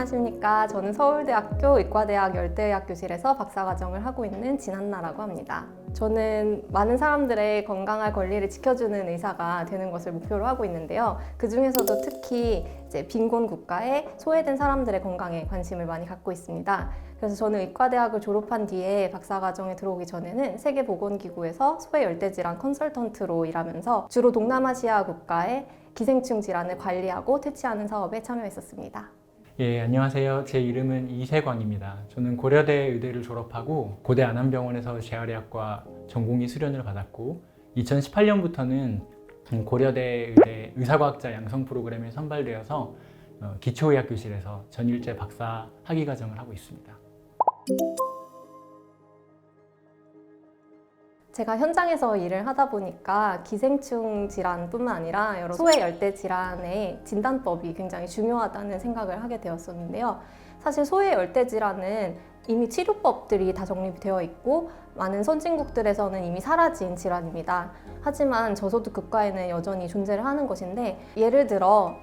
안녕하십니까. 저는 서울대학교 의과대학 열대의학 교실에서 박사과정을 하고 있는 진한나라고 합니다. 저는 많은 사람들의 건강할 권리를 지켜주는 의사가 되는 것을 목표로 하고 있는데요. 그 중에서도 특히 이제 빈곤 국가에 소외된 사람들의 건강에 관심을 많이 갖고 있습니다. 그래서 저는 의과대학을 졸업한 뒤에 박사과정에 들어오기 전에는 세계보건기구에서 소외열대질환 컨설턴트로 일하면서 주로 동남아시아 국가의 기생충 질환을 관리하고 퇴치하는 사업에 참여했었습니다. 예, 안녕하세요. 제 이름은 이세광입니다. 저는 고려대 의대를 졸업하고 고대 안암병원에서 재활의학과 전공의 수련을 받았고 2018년부터는 고려대 의대 의사과학자 양성 프로그램에 선발되어서 기초의학교실에서 전일제 박사 학위과정을 하고 있습니다. 제가 현장에서 일을 하다 보니까 기생충 질환뿐만 아니라 여러 소외열대 질환의 진단법이 굉장히 중요하다는 생각을 하게 되었었는데요. 사실 소외열대 질환은 이미 치료법들이 다 정립되어 있고 많은 선진국들에서는 이미 사라진 질환입니다. 하지만 저소득 국가에는 여전히 존재를 하는 것인데, 예를 들어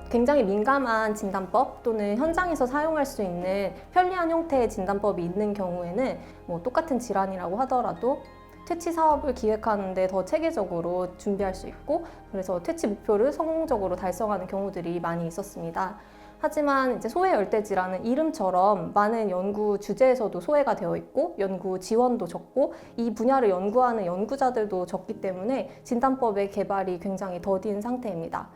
굉장히 민감한 진단법 또는 현장에서 사용할 수 있는 편리한 형태의 진단법이 있는 경우에는 똑같은 질환이라고 하더라도 퇴치 사업을 기획하는데 더 체계적으로 준비할 수 있고, 그래서 퇴치 목표를 성공적으로 달성하는 경우들이 많이 있었습니다. 하지만 이제 소외열대 질환은 이름처럼 많은 연구 주제에서도 소외가 되어 있고 연구 지원도 적고 이 분야를 연구하는 연구자들도 적기 때문에 진단법의 개발이 굉장히 더딘 상태입니다.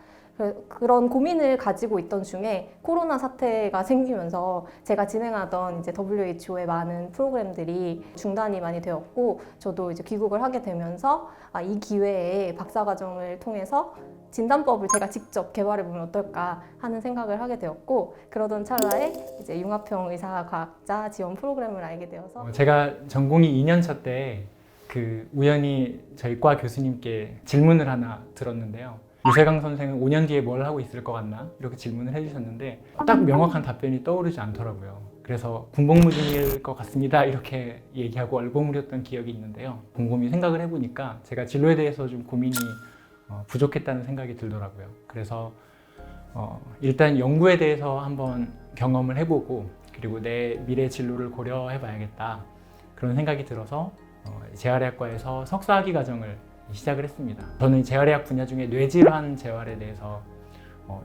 그런 고민을 가지고 있던 중에 코로나 사태가 생기면서 제가 진행하던 이제 WHO의 많은 프로그램들이 중단이 많이 되었고, 저도 이제 귀국을 하게 되면서 이 기회에 박사과정을 통해서 진단법을 제가 직접 개발해 보면 어떨까 하는 생각을 하게 되었고, 그러던 찰나에 이제 융합형 의사과학자 지원 프로그램을 알게 되어서 제가 전공의 2년차 때 우연히 저희 과 교수님께 질문을 하나 들었는데요. 유세강 선생은 5년 뒤에 뭘 하고 있을 것 같나? 이렇게 질문을 해주셨는데 딱 명확한 답변이 떠오르지 않더라고요. 그래서 군복무 중일 것 같습니다. 이렇게 얘기하고 얼버무렸던 기억이 있는데요. 곰곰이 생각을 해보니까 제가 진로에 대해서 좀 고민이 부족했다는 생각이 들더라고요. 그래서 일단 연구에 대해서 한번 경험을 해보고 그리고 내 미래 진로를 고려해봐야겠다. 그런 생각이 들어서 재활의학과에서 석사학위 과정을 시작을 했습니다. 저는 재활의학 분야 중에 뇌질환 재활에 대해서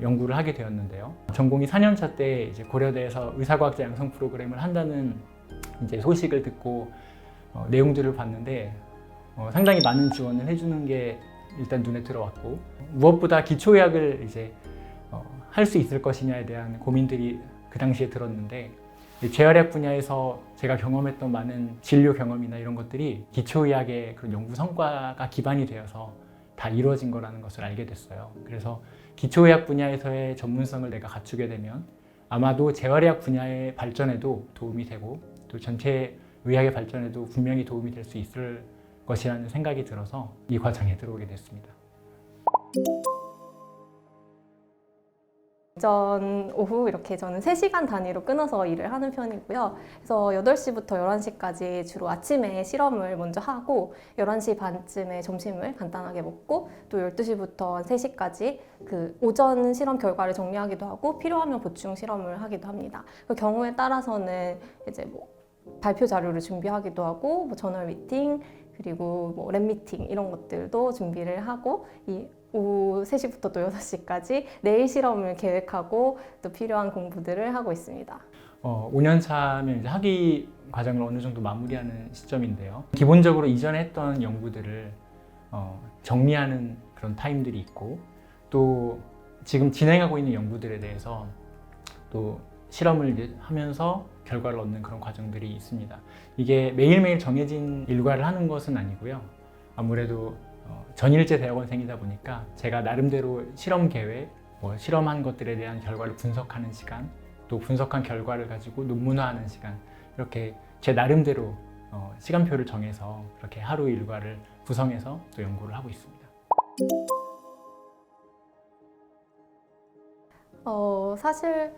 연구를 하게 되었는데요. 전공이 4년차 때 이제 고려대에서 의사과학자 양성 프로그램을 한다는 이제 소식을 듣고 내용들을 봤는데 상당히 많은 지원을 해주는 게 일단 눈에 들어왔고, 무엇보다 기초의학을 이제 할 수 있을 것이냐에 대한 고민들이 그 당시에 들었는데, 재활의학 분야에서 제가 경험했던 많은 진료 경험이나 이런 것들이 기초의학의 그런 연구 성과가 기반이 되어서 다 이루어진 거라는 것을 알게 됐어요. 그래서 기초의학 분야에서의 전문성을 내가 갖추게 되면 아마도 재활의학 분야의 발전에도 도움이 되고 또 전체 의학의 발전에도 분명히 도움이 될 수 있을 것이라는 생각이 들어서 이 과정에 들어오게 됐습니다. 오전, 오후 이렇게 저는 3시간 단위로 끊어서 일을 하는 편이고요. 그래서 8시부터 11시까지 주로 아침에 실험을 먼저 하고 11시 반쯤에 점심을 간단하게 먹고 또 12시부터 3시까지 그 오전 실험 결과를 정리하기도 하고 필요하면 보충 실험을 하기도 합니다. 그 경우에 따라서는 이제 발표 자료를 준비하기도 하고 저널 미팅 그리고 랩 미팅 이런 것들도 준비를 하고 오후 3시부터 또 6시까지 내일 실험을 계획하고 또 필요한 공부들을 하고 있습니다. 5년 차면 이제 학위 과정을 어느 정도 마무리하는 시점인데요. 기본적으로 이전에 했던 연구들을 정리하는 그런 타임들이 있고, 또 지금 진행하고 있는 연구들에 대해서 또 실험을 이제 하면서 결과를 얻는 그런 과정들이 있습니다. 이게 매일매일 정해진 일과를 하는 것은 아니고요. 아무래도 전일제 대학원생이다 보니까 제가 나름대로 실험 계획, 실험한 것들에 대한 결과를 분석하는 시간, 또 분석한 결과를 가지고 논문화하는 시간, 이렇게 제 나름대로 시간표를 정해서 그렇게 하루 일과를 구성해서 또 연구를 하고 있습니다. 사실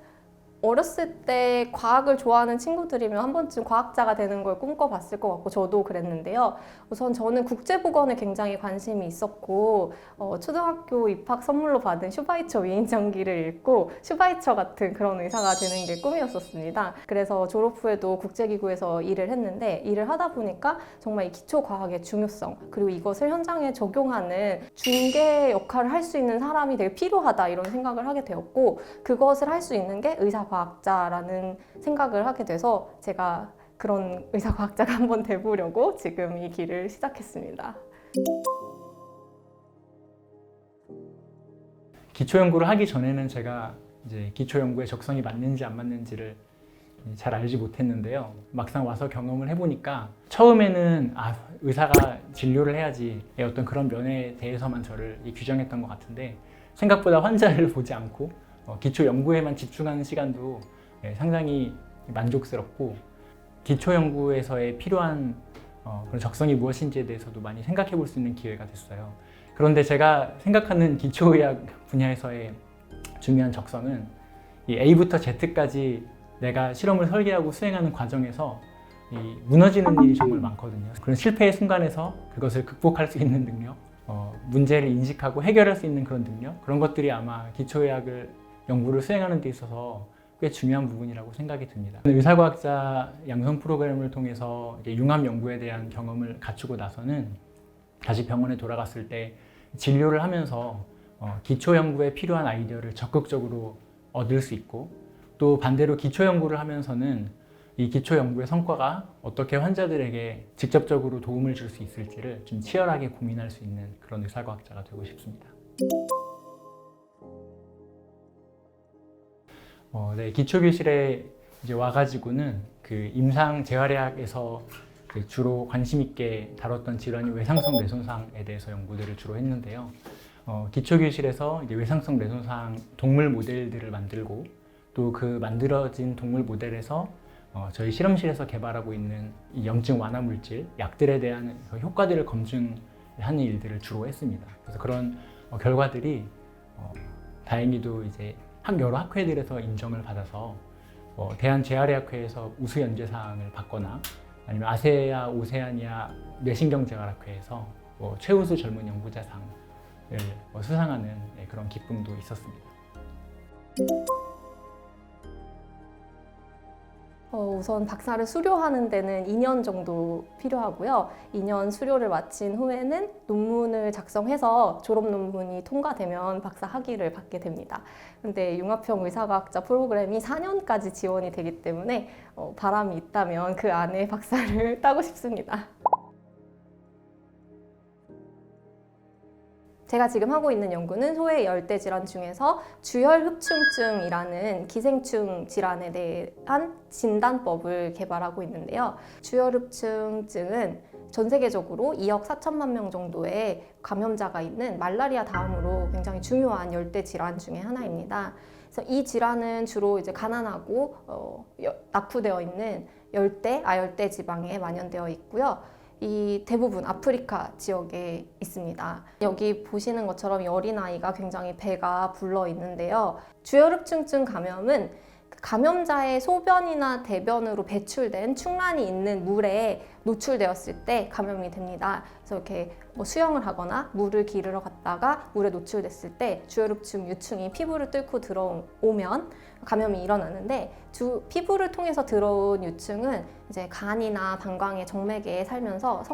어렸을 때 과학을 좋아하는 친구들이면 한 번쯤 과학자가 되는 걸 꿈꿔봤을 것 같고 저도 그랬는데요. 우선 저는 국제보건에 굉장히 관심이 있었고 초등학교 입학 선물로 받은 슈바이처 위인전기를 읽고 슈바이처 같은 그런 의사가 되는 게 꿈이었었습니다. 그래서 졸업 후에도 국제기구에서 일을 했는데 일을 하다 보니까 정말 이 기초과학의 중요성 그리고 이것을 현장에 적용하는 중개 역할을 할 수 있는 사람이 되게 필요하다 이런 생각을 하게 되었고 그것을 할 수 있는 게 의사과학자라는 생각을 하게 돼서 제가 그런 의사과학자가 한번 돼보려고 지금 이 길을 시작했습니다. 기초연구를 하기 전에는 제가 이제 기초연구의 적성이 맞는지 안 맞는지를 잘 알지 못했는데요. 막상 와서 경험을 해보니까 처음에는 의사가 진료를 해야지 어떤 그런 면에 대해서만 저를 규정했던 것 같은데 생각보다 환자를 보지 않고 기초 연구에만 집중하는 시간도 상당히 만족스럽고 기초 연구에서의 필요한 그런 적성이 무엇인지에 대해서도 많이 생각해 볼 수 있는 기회가 됐어요. 그런데 제가 생각하는 기초의학 분야에서의 중요한 적성은 이 A부터 Z까지 내가 실험을 설계하고 수행하는 과정에서 무너지는 일이 정말 많거든요. 그런 실패의 순간에서 그것을 극복할 수 있는 능력, 문제를 인식하고 해결할 수 있는 그런 능력, 그런 것들이 아마 기초의학을 연구를 수행하는 데 있어서 꽤 중요한 부분이라고 생각이 듭니다. 의사과학자 양성 프로그램을 통해서 융합 연구에 대한 경험을 갖추고 나서는 다시 병원에 돌아갔을 때 진료를 하면서 기초 연구에 필요한 아이디어를 적극적으로 얻을 수 있고 또 반대로 기초 연구를 하면서는 이 기초 연구의 성과가 어떻게 환자들에게 직접적으로 도움을 줄 수 있을지를 좀 치열하게 고민할 수 있는 그런 의사과학자가 되고 싶습니다. 네, 기초교실에 이제 와가지고는 그 임상 재활의학에서 주로 관심 있게 다뤘던 질환이 외상성 뇌손상에 대해서 연구들을 주로 했는데요. 기초교실에서 이제 외상성 뇌손상 동물 모델들을 만들고 또 그 만들어진 동물 모델에서 저희 실험실에서 개발하고 있는 이 염증 완화 물질, 약들에 대한 효과들을 검증하는 일들을 주로 했습니다. 그래서 그런 결과들이 다행히도 이제 여러 학회들에서 인정을 받아서 대한재활의학회에서 우수연재상을 받거나 아니면 아세아 오세아니아 뇌신경재활학회에서 최우수 젊은 연구자상을 수상하는 그런 기쁨도 있었습니다. 우선 박사를 수료하는 데는 2년 정도 필요하고요. 2년 수료를 마친 후에는 논문을 작성해서 졸업 논문이 통과되면 박사 학위를 받게 됩니다. 근데 융합형 의사과학자 프로그램이 4년까지 지원이 되기 때문에 바람이 있다면 그 안에 박사를 따고 싶습니다. 제가 지금 하고 있는 연구는 소외 열대 질환 중에서 주혈흡충증이라는 기생충 질환에 대한 진단법을 개발하고 있는데요. 주혈흡충증은 전 세계적으로 2억 4천만 명 정도의 감염자가 있는 말라리아 다음으로 굉장히 중요한 열대 질환 중에 하나입니다. 그래서 이 질환은 주로 이제 가난하고 낙후되어 있는 열대, 아열대 지방에 만연되어 있고요. 이 대부분 아프리카 지역에 있습니다. 여기 보시는 것처럼 이 어린아이가 굉장히 배가 불러 있는데요. 주혈흡충증 감염은 감염자의 소변이나 대변으로 배출된 충란이 있는 물에 노출되었을 때 감염이 됩니다. 그래서 이렇게 수영을 하거나 물을 기르러 갔다가 물에 노출됐을 때 주혈흡충 유충이 피부를 뚫고 들어오면 감염이 일어나는데 피부를 통해서 들어온 유충은 이제 간이나 방광의 정맥에 살면서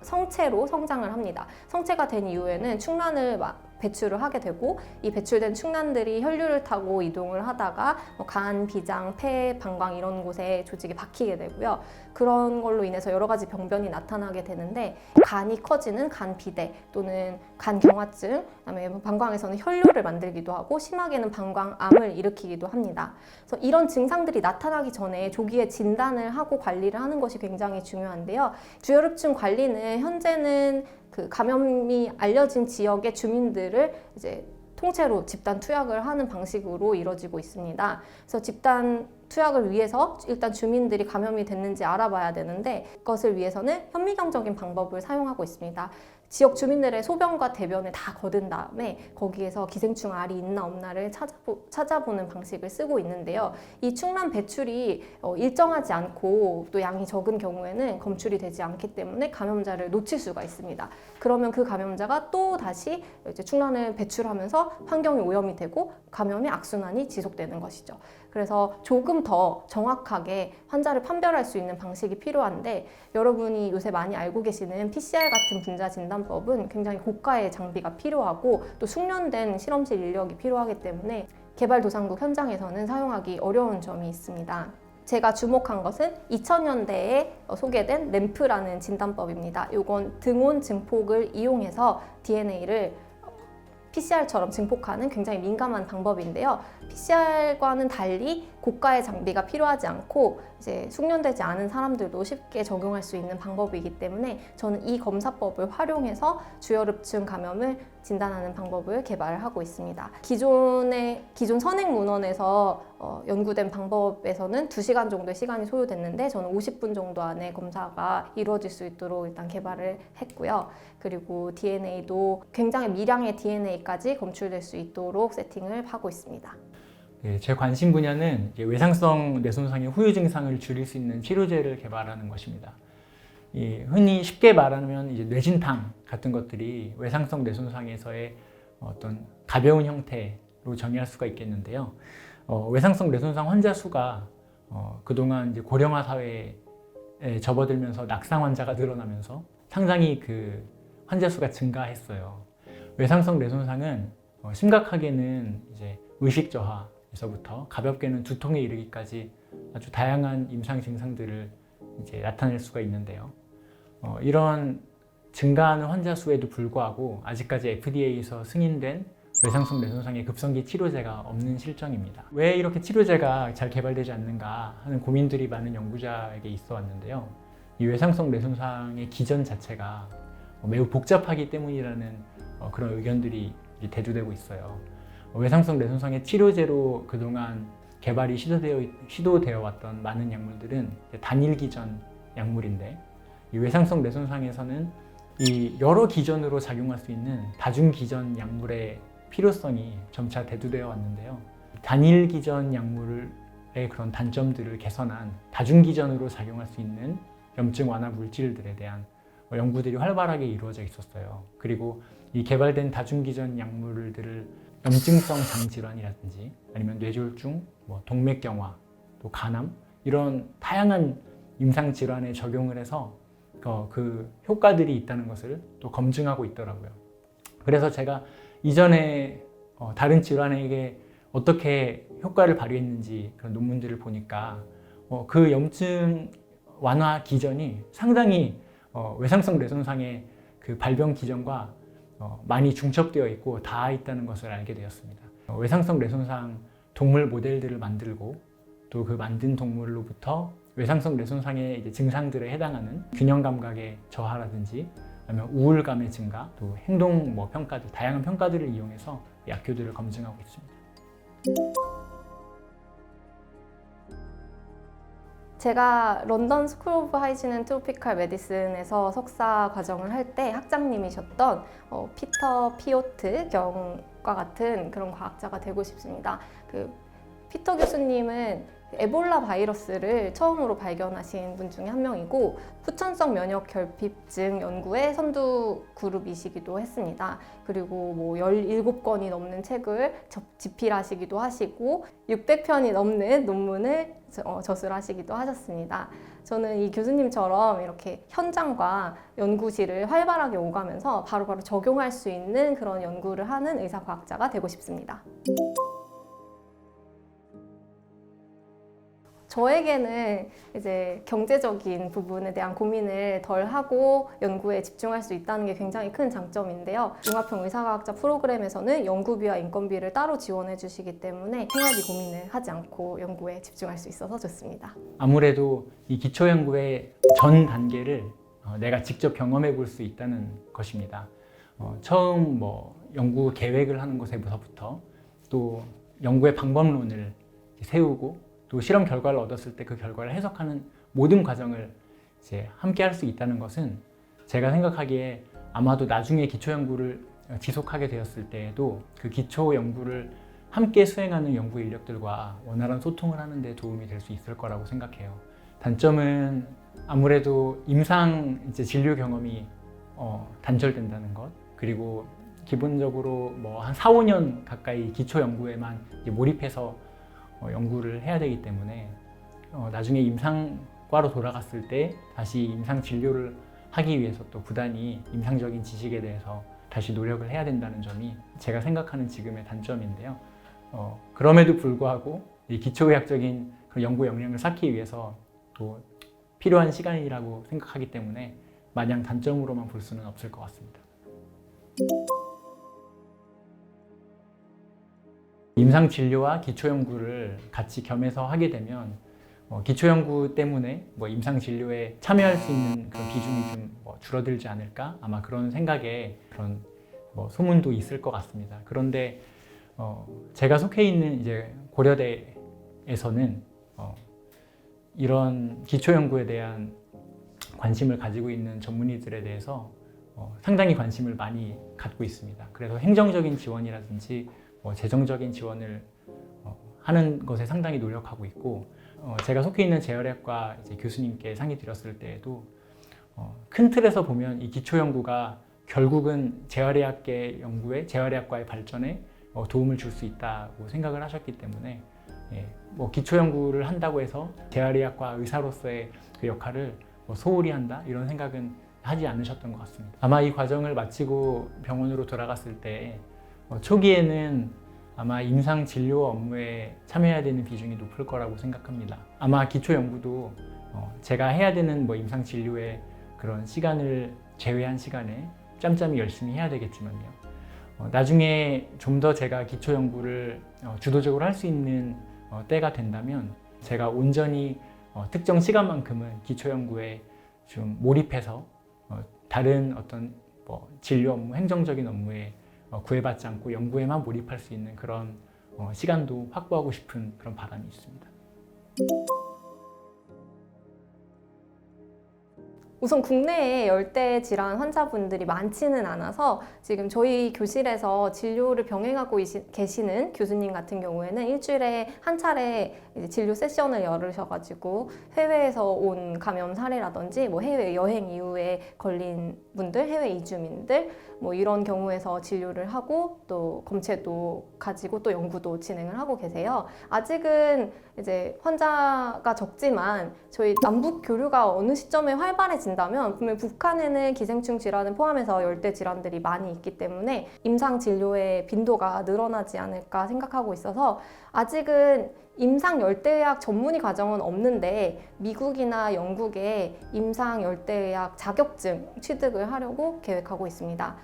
성체로 성장을 합니다. 성체가 된 이후에는 충란을 배출을 하게 되고 이 배출된 충란들이 혈류를 타고 이동을 하다가 간, 비장, 폐, 방광 이런 곳에 조직이 박히게 되고요. 그런 걸로 인해서 여러 가지 병변이 나타나게 되는데 간이 커지는 간비대 또는 간경화증, 그다음에 방광에서는 혈류를 만들기도 하고 심하게는 방광암을 일으키기도 합니다. 그래서 이런 증상들이 나타나기 전에 조기에 진단을 하고 관리를 하는 것이 굉장히 중요한데요. 주혈흡충 관리는 현재는 그 감염이 알려진 지역의 주민들을 이제 통째로 집단 투약을 하는 방식으로 이루어지고 있습니다. 그래서 집단 투약을 위해서 일단 주민들이 감염이 됐는지 알아봐야 되는데 그것을 위해서는 현미경적인 방법을 사용하고 있습니다. 지역 주민들의 소변과 대변을 다 거둔 다음에 거기에서 기생충 알이 있나 없나를 찾아보는 방식을 쓰고 있는데요. 이 충란 배출이 일정하지 않고 또 양이 적은 경우에는 검출이 되지 않기 때문에 감염자를 놓칠 수가 있습니다. 그러면 그 감염자가 또 다시 이제 충란을 배출하면서 환경이 오염이 되고 감염의 악순환이 지속되는 것이죠. 그래서 조금 더 정확하게 환자를 판별할 수 있는 방식이 필요한데, 여러분이 요새 많이 알고 계시는 PCR 같은 분자 진단법은 굉장히 고가의 장비가 필요하고 또 숙련된 실험실 인력이 필요하기 때문에 개발도상국 현장에서는 사용하기 어려운 점이 있습니다. 제가 주목한 것은 2000년대에 소개된 램프라는 진단법입니다. 이건 등온 증폭을 이용해서 DNA를 PCR처럼 증폭하는 굉장히 민감한 방법인데요. PCR과는 달리 고가의 장비가 필요하지 않고 이제 숙련되지 않은 사람들도 쉽게 적용할 수 있는 방법이기 때문에 저는 이 검사법을 활용해서 주열흡충 감염을 진단하는 방법을 개발하고 있습니다. 기존 선행 문헌에서 연구된 방법에서는 2시간 정도의 시간이 소요됐는데 저는 50분 정도 안에 검사가 이루어질 수 있도록 일단 개발을 했고요. 그리고 DNA도 굉장히 미량의 DNA까지 검출될 수 있도록 세팅을 하고 있습니다. 네, 제 관심 분야는 외상성 뇌손상의 후유 증상을 줄일 수 있는 치료제를 개발하는 것입니다. 흔히 쉽게 말하면 이제 뇌진탕 같은 것들이 외상성 뇌손상에서의 어떤 가벼운 형태로 정의할 수가 있겠는데요. 외상성 뇌손상 환자 수가 그동안 이제 고령화 사회에 접어들면서 낙상 환자가 늘어나면서 상당히 그 환자 수가 증가했어요. 외상성 뇌손상은 심각하게는 이제 의식 저하에서부터 가볍게는 두통에 이르기까지 아주 다양한 임상 증상들을 이제 나타낼 수가 있는데요. 이런 증가하는 환자 수에도 불구하고 아직까지 FDA에서 승인된 외상성 뇌손상의 급성기 치료제가 없는 실정입니다. 왜 이렇게 치료제가 잘 개발되지 않는가 하는 고민들이 많은 연구자에게 있어 왔는데요. 이 외상성 뇌손상의 기전 자체가 매우 복잡하기 때문이라는 그런 의견들이 대두되고 있어요. 외상성 뇌손상의 치료제로 그동안 개발이 시도되어 왔던 많은 약물들은 단일 기전 약물인데, 이 외상성 뇌손상에서는 이 여러 기전으로 작용할 수 있는 다중 기전 약물의 필요성이 점차 대두되어 왔는데요. 단일 기전 약물의 그런 단점들을 개선한 다중 기전으로 작용할 수 있는 염증 완화 물질들에 대한 연구들이 활발하게 이루어져 있었어요. 그리고 이 개발된 다중 기전 약물들을 염증성 장질환이라든지 아니면 뇌졸중, 동맥경화, 또 간암 이런 다양한 임상 질환에 적용을 해서 그 효과들이 있다는 것을 또 검증하고 있더라고요. 그래서 제가 이전에 다른 질환에게 어떻게 효과를 발휘했는지 그런 논문들을 보니까 그 염증 완화 기전이 상당히 외상성 뇌손상의 그 발병 기전과 많이 중첩되어 있고 닿아 있다는 것을 알게 되었습니다. 외상성 뇌손상 동물 모델들을 만들고 또 그 만든 동물로부터 외상성 뇌손상의 이제 증상들에 해당하는 균형 감각의 저하라든지 아니면 우울감의 증가, 또 행동 평가들, 다양한 평가들을 이용해서 약효들을 검증하고 있습니다. 제가 런던 스쿨 오브 하이진 앤 트로피칼 메디슨에서 석사 과정을 할 때 학장님이셨던 피터 피오트 경과 같은 그런 과학자가 되고 싶습니다. 그 피터 교수님은 에볼라 바이러스를 처음으로 발견하신 분 중에 한 명이고 후천성 면역 결핍증 연구의 선두 그룹이시기도 했습니다. 그리고 17권이 넘는 책을 집필하시기도 하시고 600편이 넘는 논문을 저술하시기도 하셨습니다. 저는 이 교수님처럼 이렇게 현장과 연구실을 활발하게 오가면서 바로바로 적용할 수 있는 그런 연구를 하는 의사과학자가 되고 싶습니다. 저에게는 이제 경제적인 부분에 대한 고민을 덜 하고 연구에 집중할 수 있다는 게 굉장히 큰 장점인데요. 융합형 의사과학자 프로그램에서는 연구비와 인건비를 따로 지원해 주시기 때문에 생활비 고민을 하지 않고 연구에 집중할 수 있어서 좋습니다. 아무래도 이 기초 연구의 전 단계를 내가 직접 경험해 볼 수 있다는 것입니다. 처음 연구 계획을 하는 것에서부터 또 연구의 방법론을 세우고 또 실험 결과를 얻었을 때 그 결과를 해석하는 모든 과정을 이제 함께 할 수 있다는 것은 제가 생각하기에 아마도 나중에 기초 연구를 지속하게 되었을 때에도 그 기초 연구를 함께 수행하는 연구 인력들과 원활한 소통을 하는 데 도움이 될 수 있을 거라고 생각해요. 단점은 아무래도 임상 진료 경험이 단절된다는 것, 그리고 기본적으로 뭐 한 4, 5년 가까이 기초 연구에만 몰입해서 연구를 해야 되기 때문에 나중에 임상과로 돌아갔을 때 다시 임상 진료를 하기 위해서 또 부단히 임상적인 지식에 대해서 다시 노력을 해야 된다는 점이 제가 생각하는 지금의 단점인데요. 그럼에도 불구하고 이 기초의학적인 연구 역량을 쌓기 위해서 또 필요한 시간이라고 생각하기 때문에 마냥 단점으로만 볼 수는 없을 것 같습니다. 임상 진료와 기초 연구를 같이 겸해서 하게 되면 기초 연구 때문에 임상 진료에 참여할 수 있는 그런 비중이 좀 줄어들지 않을까, 아마 그런 생각에 그런 소문도 있을 것 같습니다. 그런데 제가 속해 있는 이제 고려대에서는 이런 기초 연구에 대한 관심을 가지고 있는 전문의들에 대해서 상당히 관심을 많이 갖고 있습니다. 그래서 행정적인 지원이라든지 재정적인 지원을 하는 것에 상당히 노력하고 있고, 제가 속해 있는 재활의학과 이제 교수님께 상의 드렸을 때에도 큰 틀에서 보면 이 기초 연구가 결국은 재활의학계 연구에, 재활의학과의 발전에 도움을 줄 수 있다고 생각을 하셨기 때문에 기초 연구를 한다고 해서 재활의학과 의사로서의 그 역할을 소홀히 한다, 이런 생각은 하지 않으셨던 것 같습니다. 아마 이 과정을 마치고 병원으로 돌아갔을 때 초기에는 아마 임상 진료 업무에 참여해야 되는 비중이 높을 거라고 생각합니다. 아마 기초 연구도 제가 해야 되는 임상 진료의 그런 시간을 제외한 시간에 짬짬이 열심히 해야 되겠지만요. 나중에 좀 더 제가 기초 연구를 주도적으로 할 수 있는 때가 된다면 제가 온전히 특정 시간만큼은 기초 연구에 좀 몰입해서 다른 어떤 진료 업무, 행정적인 업무에 구애받지 않고 연구에만 몰입할 수 있는 그런 시간도 확보하고 싶은 그런 바람이 있습니다. 우선 국내에 열대 질환 환자분들이 많지는 않아서 지금 저희 교실에서 진료를 병행하고 계시는 교수님 같은 경우에는 일주일에 한 차례 이제 진료 세션을 열으셔가지고 해외에서 온 감염 사례라든지 해외 여행 이후에 걸린 분들, 해외 이주민들 이런 경우에서 진료를 하고 또 검체도 가지고 또 연구도 진행을 하고 계세요. 아직은 이제 환자가 적지만 저희 남북 교류가 어느 시점에 활발해진다면 분명 북한에는 기생충 질환을 포함해서 열대 질환들이 많이 있기 때문에 임상 진료의 빈도가 늘어나지 않을까 생각하고 있어서 아직은 임상 열대의학 전문의 과정은 없는데 미국이나 영국에 임상 열대의학 자격증 취득을 하려고 계획하고 있습니다.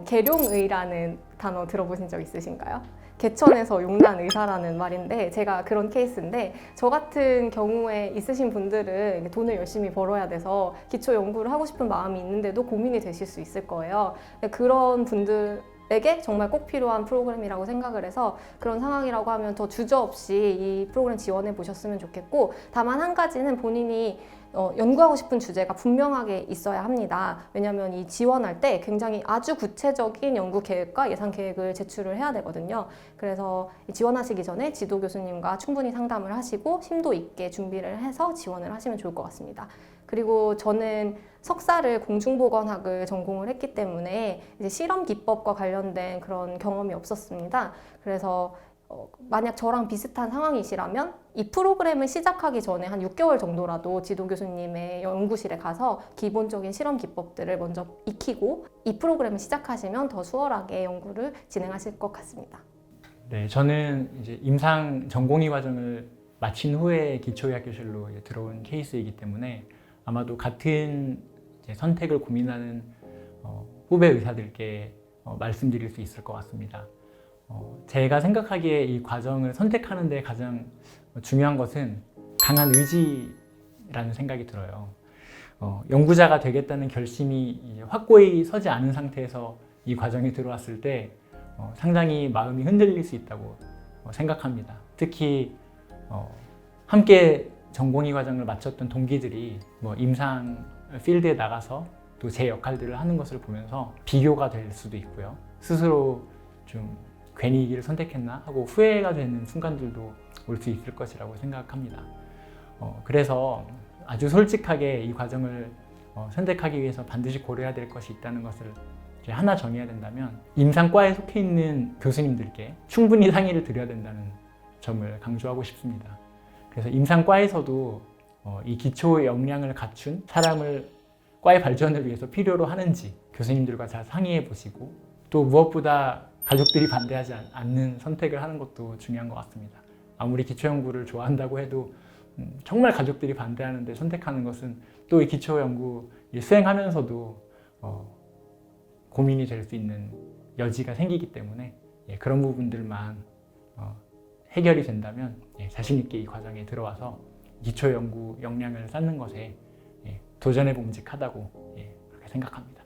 계룡의라는 단어 들어보신 적 있으신가요? 개천에서 용난 의사라는 말인데 제가 그런 케이스인데 저 같은 경우에 있으신 분들은 돈을 열심히 벌어야 돼서 기초 연구를 하고 싶은 마음이 있는데도 고민이 되실 수 있을 거예요. 그런 분들에게 정말 꼭 필요한 프로그램이라고 생각을 해서 그런 상황이라고 하면 더 주저없이 이 프로그램 지원해 보셨으면 좋겠고, 다만 한 가지는 본인이 연구하고 싶은 주제가 분명하게 있어야 합니다. 왜냐하면 이 지원할 때 굉장히 아주 구체적인 연구 계획과 예산 계획을 제출을 해야 되거든요. 그래서 지원하시기 전에 지도 교수님과 충분히 상담을 하시고 심도 있게 준비를 해서 지원을 하시면 좋을 것 같습니다. 그리고 저는 석사를 공중보건학을 전공을 했기 때문에 이제 실험 기법과 관련된 그런 경험이 없었습니다. 그래서 만약 저랑 비슷한 상황이시라면 이 프로그램을 시작하기 전에 한 6개월 정도라도 지도 교수님의 연구실에 가서 기본적인 실험 기법들을 먼저 익히고 이 프로그램을 시작하시면 더 수월하게 연구를 진행하실 것 같습니다. 네, 저는 이제 임상 전공의 과정을 마친 후에 기초의학교실로 들어온 케이스이기 때문에 아마도 같은 이제 선택을 고민하는 후배 의사들께 말씀드릴 수 있을 것 같습니다. 제가 생각하기에 이 과정을 선택하는 데 가장 중요한 것은 강한 의지라는 생각이 들어요. 연구자가 되겠다는 결심이 이제 확고히 서지 않은 상태에서 이 과정에 들어왔을 때 상당히 마음이 흔들릴 수 있다고 생각합니다. 특히 함께 전공의 과정을 마쳤던 동기들이 뭐 임상 필드에 나가서 또 제 역할들을 하는 것을 보면서 비교가 될 수도 있고요. 스스로 좀 괜히 이 길을 선택했나 하고 후회가 되는 순간들도 올 수 있을 것이라고 생각합니다. 그래서 아주 솔직하게 이 과정을 선택하기 위해서 반드시 고려해야 될 것이 있다는 것을 이제 하나 정해야 된다면 임상과에 속해 있는 교수님들께 충분히 상의를 드려야 된다는 점을 강조하고 싶습니다. 그래서 임상과에서도 이 기초 역량을 갖춘 사람을 과의 발전을 위해서 필요로 하는지 교수님들과 잘 상의해 보시고 또 무엇보다 가족들이 반대하지 않는 선택을 하는 것도 중요한 것 같습니다. 아무리 기초연구를 좋아한다고 해도 정말 가족들이 반대하는데 선택하는 것은 또 이 기초연구 수행하면서도 고민이 될 수 있는 여지가 생기기 때문에 그런 부분들만 해결이 된다면 자신 있게 이 과정에 들어와서 기초연구 역량을 쌓는 것에 도전해 봄직하다고 그렇게 생각합니다.